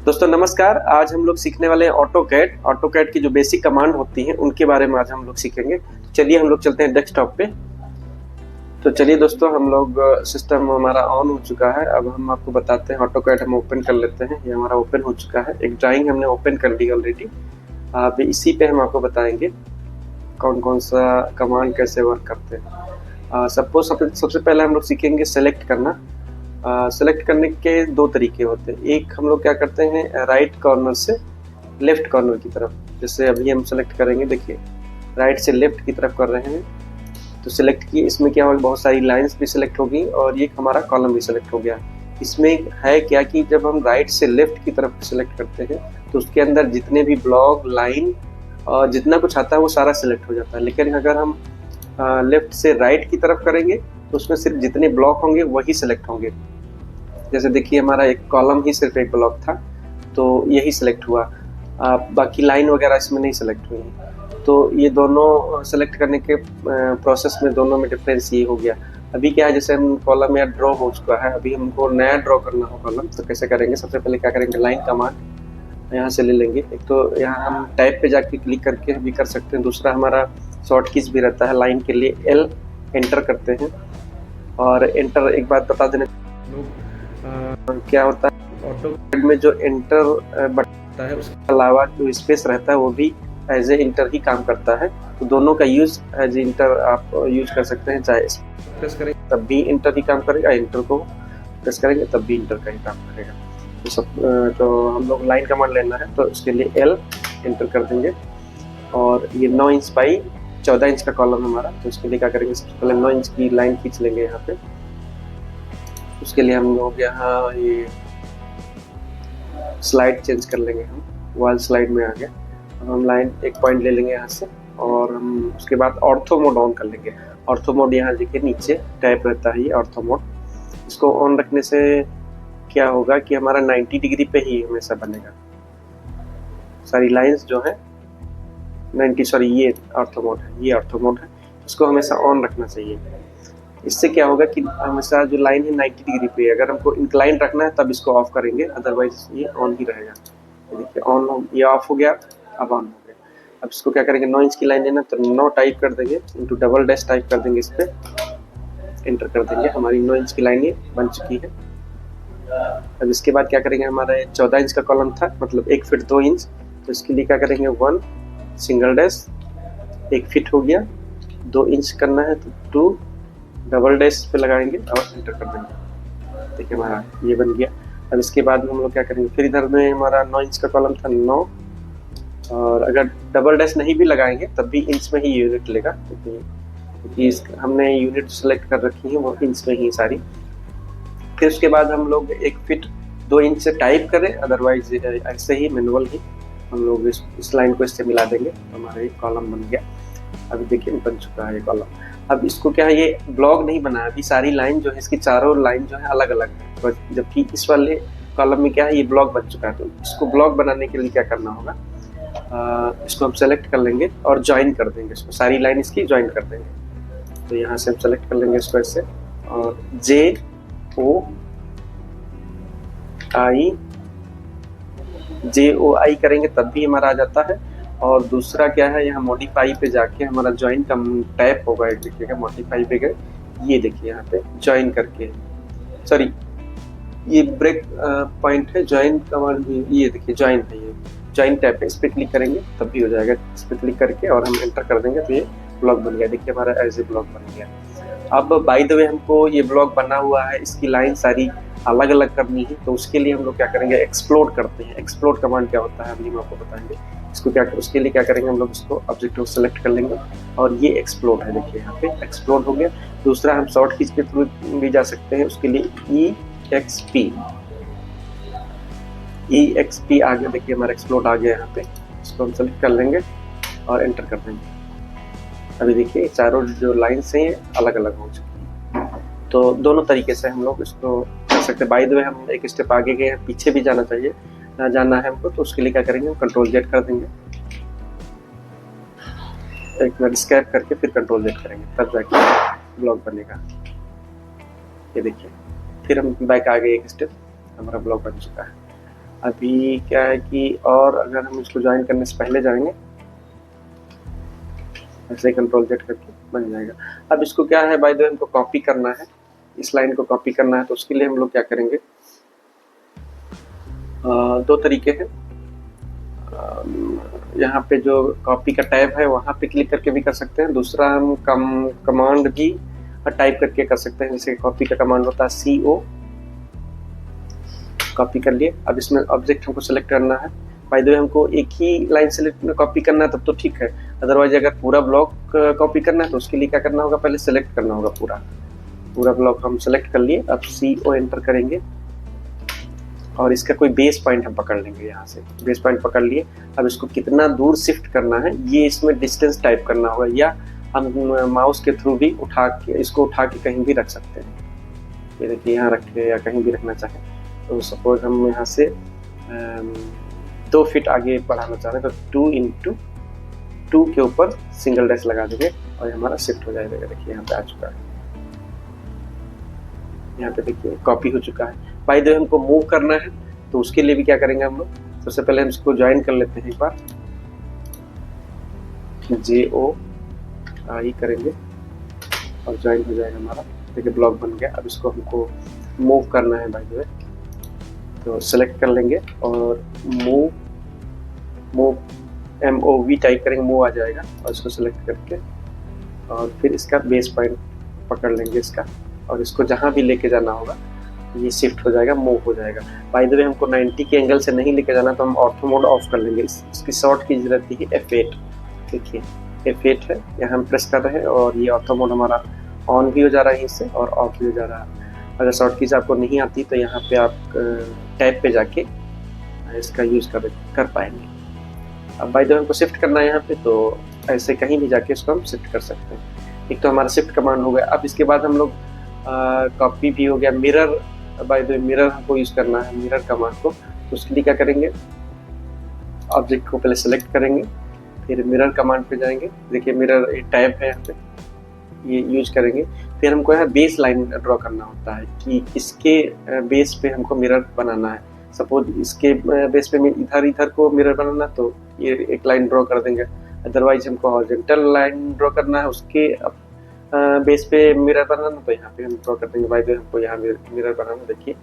दोस्तों नमस्कार। आज हम लोग सीखने वाले हैं ऑटोकैड की जो बेसिक कमांड होती हैं उनके बारे में आज हम लोग सीखेंगे। चलिए हम लोग चलते हैं डेस्कटॉप पे। तो चलिए दोस्तों, हम लोग सिस्टम हमारा ऑन हो चुका है। अब हम आपको बताते हैं, ऑटोकैड हम ओपन कर लेते हैं। ये हमारा ओपन हो चुका है, एक ड्राइंग हमने ओपन कर ली ऑलरेडी। अब इसी पे हम आपको बताएंगे कौन कौन सा कमांड कैसे वर्क करते हैं। सपोज सबसे पहले हम लोग सीखेंगे सेलेक्ट करना। सेलेक्ट करने के दो तरीके होते हैं। एक हम लोग क्या करते हैं, राइट कॉर्नर से लेफ्ट कॉर्नर की तरफ। जैसे अभी हम सेलेक्ट करेंगे, देखिए राइट से लेफ्ट की तरफ कर रहे हैं तो सिलेक्ट किए। इसमें क्या होगा, बहुत सारी लाइंस भी सिलेक्ट होगी और ये हमारा कॉलम भी सिलेक्ट हो गया। इसमें है क्या कि जब हम राइट से लेफ्ट की तरफ सिलेक्ट करते हैं तो उसके अंदर जितने भी ब्लॉक, लाइन और जितना कुछ आता है वो सारा सिलेक्ट हो जाता है। लेकिन अगर हम लेफ्ट से राइट की तरफ करेंगे तो उसमें सिर्फ जितने ब्लॉक होंगे वही सिलेक्ट होंगे। जैसे देखिए हमारा एक कॉलम ही सिर्फ एक ब्लॉक था तो यही सिलेक्ट हुआ, बाकी लाइन वगैरह इसमें नहीं सिलेक्ट हुई। तो ये दोनों सेलेक्ट करने के प्रोसेस में दोनों में डिफरेंस ये हो गया। अभी क्या है, जैसे हम कॉलम या ड्रॉ हो चुका है, अभी हमको नया ड्रॉ करना हो कॉलम, तो कैसे करेंगे। सबसे पहले क्या करेंगे, लाइन कमांड यहाँ से ले लेंगे। एक तो यहाँ हम टाइप पे जाके क्लिक करके भी कर सकते हैं, दूसरा हमारा शॉर्ट कीज भी रहता है। लाइन के लिए एल एंटर करते हैं और एंटर। एक बात बता देना, क्या होता है ऑटोकैड में जो एंटर बटन है उसके अलावा जो स्पेस रहता है वो भी एज ए इंटर ही काम करता है। तो दोनों का यूज एज ए इंटर आप यूज कर सकते हैं। चाहे प्रेस करेंगे तब भी इंटर ही काम करेगा, इंटर को प्रेस करेंगे तब भी इंटर का ही काम करेगा। तो हम लोग लाइन कमांड लेना है तो उसके लिए एल एंटर कर देंगे। और ये 9 इंच बाई 14 इंच का कॉलम हमारा, तो उसके लिए क्या करेंगे, सबसे पहले 9 इंच की लाइन खींच लेंगे यहाँ पे। उसके लिए हम लोग यहाँ ये स्लाइड चेंज कर लेंगे, हम वॉल स्लाइड में आ गया। अब हम लाइन एक पॉइंट ले लेंगे यहाँ से और हम उसके बाद ऑर्थो मोड ऑन कर लेंगे। ऑर्थो मोड यहाँ देखिए नीचे टैब रहता है, ये ऑर्थो मोड। इसको ऑन रखने से क्या होगा कि हमारा 90 डिग्री पे ही हमेशा बनेगा। सारी लाइंस जो है 90, सॉरी ये ऑर्थो मोड है, ये ऑर्थो मोड है, इसको हमेशा ऑन रखना चाहिए। इससे क्या होगा कि हमेशा जो लाइन है 90 डिग्री पे, अगर हमको इंक्लाइन रखना है तब इसको ऑफ करेंगे, अदरवाइज ये ऑन ही रहेगा। देखिए ऑन, ये ऑफ हो गया, अब ऑन हो गया। अब इसको क्या करेंगे, 9 इंच की लाइन है ना, तो 9 टाइप कर देंगे, इंटू डबल डैश टाइप कर देंगे, इस पर एंटर कर देंगे। हमारी 9 इंच की लाइन ये बन चुकी है। अब इसके बाद क्या करेंगे, हमारा 14 इंच का कॉलम था, मतलब 1 फीट 2 इंच, तो इसके लिए क्या करेंगे, 1 सिंगल डैश, 1 फीट हो गया। 2 इंच करना है तो 2 डबल डैश पे लगाएंगे और एंटर कर देंगे। देखिए हमारा ये बन गया। अब इसके बाद हम लोग क्या करेंगे, फिर इधर में हमारा 9 इंच का कॉलम था 9, और अगर डबल डैश नहीं भी लगाएंगे तब भी इंच में ही यूनिट लेगा, क्योंकि हमने यूनिट सेलेक्ट कर रखी है वो इंच में ही सारी। फिर उसके बाद हम लोग 1 फीट 2 इंच से टाइप करें, अदरवाइज ऐसे ही मैनुअल ही हम लोग इस लाइन को इससे मिला देंगे, हमारा एक कॉलम बन गया। अभी देखिए बन चुका है ये कॉलम। अब इसको क्या है, ये ब्लॉक नहीं बना है अभी, सारी लाइन जो है इसकी चारों लाइन जो है अलग अलग है, जबकि इस वाले कॉलम में क्या है, ये ब्लॉक बन चुका है। तो इसको ब्लॉक बनाने के लिए क्या करना होगा, इसको हम सेलेक्ट कर लेंगे और ज्वाइन कर देंगे, इसको सारी लाइन इसकी ज्वाइन कर देंगे। तो यहाँ से हम सेलेक्ट कर लेंगे इसको ऐसे, और JOI करेंगे तब भी हमारा आ जाता है। और दूसरा क्या है, यहाँ मॉडिफाई पे जाके हमारा ज्वाइन का टैप होगा, एक देखिएगा मॉडिफाई पे गए, ये देखिए यहाँ पे ज्वाइन करके, सॉरी ये ब्रेक पॉइंट है, ज्वाइन कमांड, ये देखिए ज्वाइन है, ये ज्वाइन टैप है, इस पर क्लिक करेंगे तब भी हो जाएगा। इस पर क्लिक करके और हम एंटर कर देंगे तो ये ब्लॉक बन गया। देखिए हमारा एज ए ब्लॉक बन गया। अब बाय द वे हमको ये ब्लॉक बना हुआ है, इसकी लाइन सारी अलग अलग करनी है, तो उसके लिए हम लोग क्या करेंगे, एक्सप्लोड करते हैं। एक्सप्लोड कमांड क्या होता है अभी हम आपको बताएंगे। इसको क्या, उसके लिए क्या करेंगे, हम लोग इसको ऑब्जेक्ट को सेलेक्ट कर लेंगे और ये एक्सप्लोड है, देखिए यहाँ पे एक्सप्लोड हो गया। दूसरा हम शॉर्ट कीज के थ्रू भी जा सकते हैं, उसके लिए EXP आ गया। देखिए हमारा एक्सप्लोड आ गया यहाँ पे, इसको हम सेलेक्ट कर लेंगे और एंटर कर देंगे। अभी देखिए चारों जो लाइन्स हैं अलग अलग हो चुकी हैं। तो दोनों तरीके से हम लोग इसको कर सकते हैं। बाय द वे हम एक स्टेप आगे गए हैं, पीछे भी जाना चाहिए, जाना है हमको, तो उसके लिए क्या करेंगे, हम कंट्रोल जेड कर देंगे। एक मिनट स्कैप करके फिर कंट्रोल जेड करेंगे, तब जाके ब्लॉक बनेगा। ये देखिए फिर हम बैक आ गए एक स्टेप, हमारा ब्लॉक बन चुका है। अभी क्या है कि और अगर हम इसको ज्वाइन करने से पहले जाएंगे, ऐसे कंट्रोल जेड करके बन जाएगा। अब इसको क्या है बाय द वे हमको कॉपी करना है, इस लाइन को कॉपी करना है, तो उसके लिए हम लोग क्या करेंगे, दो तरीके हैं। यहाँ पे जो कॉपी का टैब है वहाँ पे क्लिक करके भी कर सकते हैं, दूसरा हम कमांड भी टाइप करके कर सकते हैं। जैसे कॉपी का कमांड होता है CO, कॉपी कर लिए। अब इसमें ऑब्जेक्ट हमको सेलेक्ट करना है। बाय द वे हमको एक ही लाइन सेलेक्ट में कॉपी करना है तब तो ठीक है, अदरवाइज अगर पूरा ब्लॉक कॉपी करना है तो उसके लिए क्या करना होगा, पहले सेलेक्ट करना होगा पूरा ब्लॉक। हम सेलेक्ट कर लिए। अब CO एंटर करेंगे और इसका कोई बेस पॉइंट हम पकड़ लेंगे, यहाँ से बेस पॉइंट पकड़ लिए। अब इसको कितना दूर शिफ्ट करना है ये इसमें डिस्टेंस टाइप करना होगा, या हम माउस के थ्रू भी इसको उठा के कहीं भी रख सकते हैं। ये देखिए यहाँ रखे या कहीं भी रखना चाहें तो सपोज हम यहाँ से 2 फीट आगे बढ़ाना चाह रहे हैं तो 2 के ऊपर सिंगल डैश लगा देंगे और हमारा शिफ्ट हो जाएगा। देखिए यहाँ पे आ चुका है, यहाँ पे देखिए कॉपी हो चुका है। बाय द वे हमको मूव करना है तो उसके लिए भी क्या करेंगे हम लोग, सबसे पहले हम इसको ज्वाइन कर लेते हैं एक बार, JOI करेंगे और ज्वाइन हो जाएगा हमारा। देखिए ब्लॉक बन गया। अब इसको हमको मूव करना है बाय द वे, तो सेलेक्ट कर लेंगे और मूव MOV टाइप करेंगे, मूव आ जाएगा। और इसको सेलेक्ट करके और फिर इसका बेस पॉइंट पकड़ लेंगे इसका, और इसको जहाँ भी लेके जाना होगा ये शिफ्ट हो जाएगा, मूव हो जाएगा। बाय द वे हमको 90 के एंगल से नहीं लेके जाना तो हम ऑर्थो मोड ऑफ कर लेंगे। इसकी शॉर्ट की रहती है F8। देखिए F8 है, यहाँ हम प्रेस कर रहे हैं और ये ऑर्थो मोड हमारा ऑन भी हो जा रहा है इससे और ऑफ भी हो जा रहा है। अगर शॉर्ट कीज आपको नहीं आती तो यहाँ पे आप टैब पे जाके इसका यूज़ कर पाएंगे। अब बाय द वे हमको शिफ्ट करना है यहाँ पे, तो ऐसे कहीं भी जाके इसको हम शिफ्ट कर सकते हैं। एक तो हमारा शिफ्ट कमांड हो गया। अब इसके बाद हम लोग कॉपी भी हो गया। Mirror, by the way mirror हमको यूज़ करना है, मिरर कमांड को। तो उसके लिए क्या करेंगे, ऑब्जेक्ट को पहले सेलेक्ट करेंगे, फिर मिरर कमांड पे जाएंगे। देखिए मिरर टैब है यहाँ पे, ये यूज करेंगे। फिर हमको यहाँ बेस लाइन ड्रॉ करना होता है कि इसके बेस पे हमको मिरर बनाना है। सपोज इसके बेस पे इधर को मिरर बनाना तो ये एक लाइन ड्रॉ कर देंगे, अदरवाइज हमको हॉरिजॉन्टल लाइन ड्रॉ करना है उसके बेस पे मिरर बनाना तो यहाँ पे हम ड्रॉ कर देंगे। बाय द वे हमको यहाँ मिरर बनाना, देखिए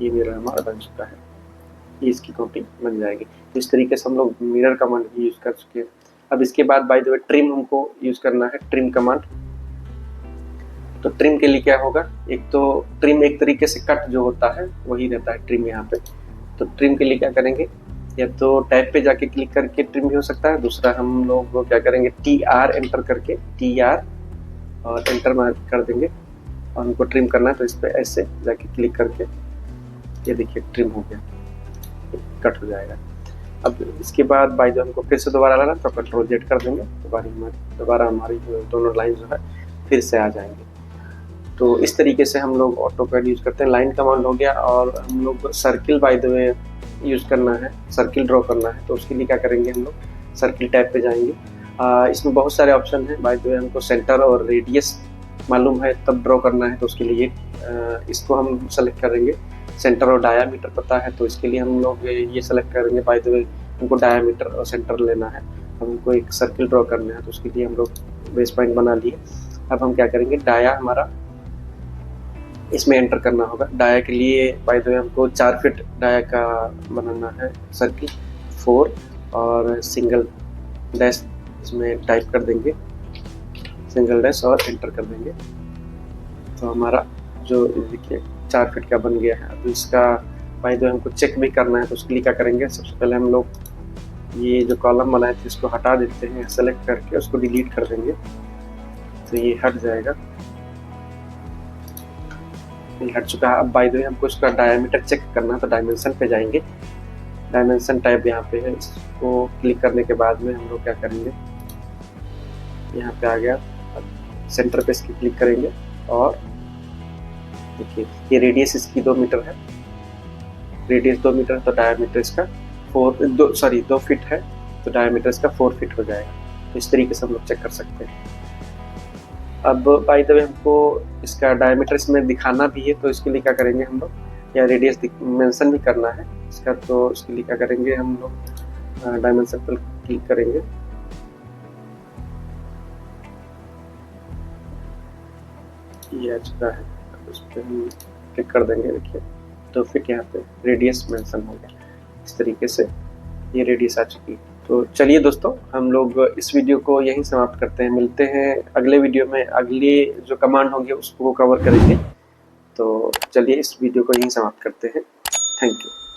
ये मिरर हमारा बन चुका है, ये इसकी कॉपी बन जाएगी। तो इस तरीके से हम लोग मिरर कमांड भी यूज कर चुके हैं। अब इसके बाद बाय द वे ट्रिम हमको यूज करना है, ट्रिम कमांड। तो ट्रिम के लिए क्या होगा, एक तो ट्रिम एक तरीके से कट जो होता है वही रहता है ट्रिम यहाँ पे। तो ट्रिम के लिए क्या करेंगे, या तो टैब पे जाके क्लिक करके ट्रिम भी हो सकता है, दूसरा हम लोग क्या करेंगे TR एंटर करके TR और एंटर कर देंगे और हमको ट्रिम करना है तो इस पर ऐसे जाके क्लिक करके ये देखिए ट्रिम हो गया, कट हो जाएगा। अब इसके बाद बाय द हमको फिर से दोबारा लाना तो कंट्रोल जेड कर देंगे, दोबारा हमारी दोनों लाइन जो है फिर से आ जाएंगे। तो इस तरीके से हम लोग ऑटो कैड यूज़ करते हैं। लाइन कमांड हो गया और हम लोग circle by the way use करना है, सर्किल ड्रॉ करना है तो उसके लिए क्या करेंगे, हम लोग सर्किल टैब पे जाएंगे। इसमें बहुत सारे ऑप्शन हैं। बाय द वे हमको सेंटर और रेडियस मालूम है तब ड्रॉ करना है तो उसके लिए इसको हम सेलेक्ट करेंगे। सेंटर और डायामीटर पता है तो इसके लिए हम लोग ये सेलेक्ट करेंगे। बाय द वे हमको डायामीटर और सेंटर लेना है, हमको एक सर्किल ड्रॉ करना है तो उसके लिए हम लोग बेस पॉइंट बना लिए। अब हम क्या करेंगे, डाया हमारा इसमें एंटर करना होगा। डाया के लिए बाय द वे हमको 4 फीट डाया का बनाना है सर्किल 4 और सिंगल डैश इसमें टाइप कर देंगे, सिंगल डैश और एंटर कर देंगे तो हमारा जो देखिए 4 फीट का बन गया है। अब इसका बाय द वे हमको चेक भी करना है तो उसके लिए क्या करेंगे, सबसे पहले हम लोग ये जो कॉलम बनाए थे इसको हटा देते हैं, सेलेक्ट करके उसको डिलीट कर देंगे तो ये हट जाएगा, ये हट चुका है। अब बाय द वे हमको इसका डायमीटर चेक करना है तो डायमेंशन पे जाएंगे, डायमेंशन टाइप यहाँ पे है, इसको क्लिक करने के बाद में हम लोग क्या करेंगे, यहाँ पे आ गया, सेंटर पे इसकी क्लिक करेंगे और देखिए ये रेडियस इसकी 2 मीटर है, रेडियस 2 मीटर तो डायमीटर इसका 2 फीट है तो डायमीटर इसका 4 फीट हो जाएगा। तो इस तरीके से हम लोग चेक कर सकते हैं। अब बाय द वे हमको इसका डायमीटर इसमें दिखाना भी है तो इसके लिए क्या करेंगे हम लोग, या रेडियस मेंशन भी करना है इसका। तो इसके लिए क्या करेंगे हम लोग, डायमेंशन पर क्लिक करेंगे, ये आ चुका है, उस पर हम क्लिक कर देंगे। देखिए तो फिट यहाँ पे रेडियस मेंशन हो गया, इस तरीके से ये रेडियस आ चुकी है। तो चलिए दोस्तों, हम लोग इस वीडियो को यहीं समाप्त करते हैं, मिलते हैं अगले वीडियो में, अगली जो कमांड होंगे उसको कवर करेंगे। तो चलिए इस वीडियो को यहीं समाप्त करते हैं। Thank you.